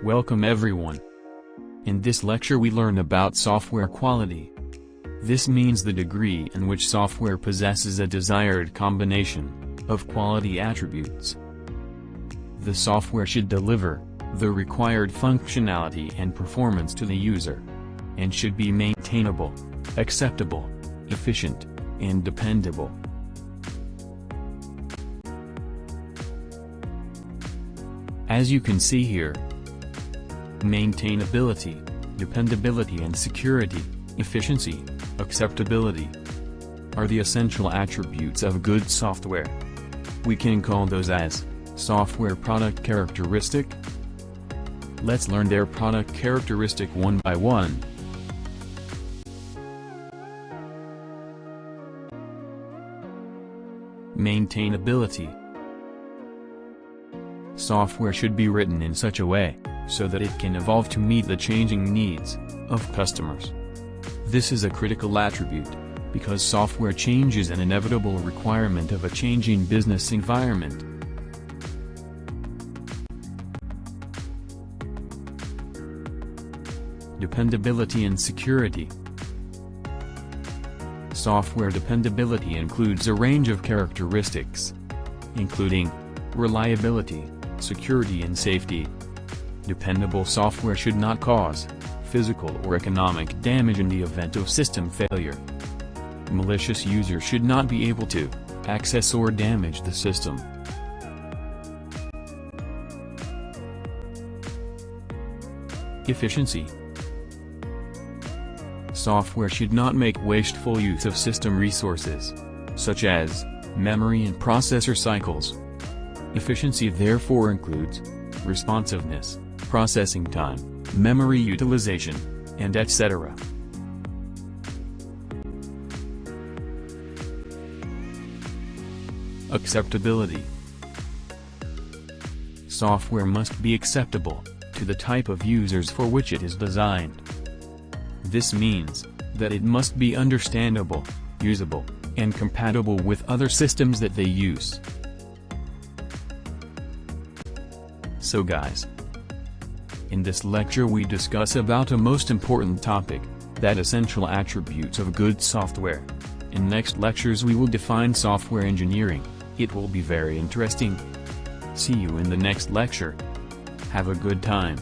Welcome everyone. In this lecture we learn about software quality. This means the degree in which software possesses a desired combination of quality attributes. The software should deliver the required functionality and performance to the user, and should be maintainable, acceptable, efficient, and dependable. As you can see here, maintainability, dependability and security, efficiency, acceptability are the essential attributes of good software. We can call those as software product characteristic. Let's learn their product characteristic one by one. Maintainability. Software should be written in such a way so that it can evolve to meet the changing needs of customers. This is a critical attribute, because software change is an inevitable requirement of a changing business environment. Dependability and security. Software dependability includes a range of characteristics, including reliability, security and safety. Dependable software should not cause physical or economic damage in the event of system failure. Malicious users should not be able to access or damage the system. Efficiency. Software should not make wasteful use of system resources, such as memory and processor cycles. Efficiency therefore includes responsiveness, processing time, memory utilization, and etc. Acceptability. Software must be acceptable to the type of users for which it is designed. This means that it must be understandable, usable, and compatible with other systems that they use. So guys, in this lecture we discuss about a most important topic, that essential attributes of good software. In next lectures we will define software engineering. It will be very interesting. See you in the next lecture. Have a good time.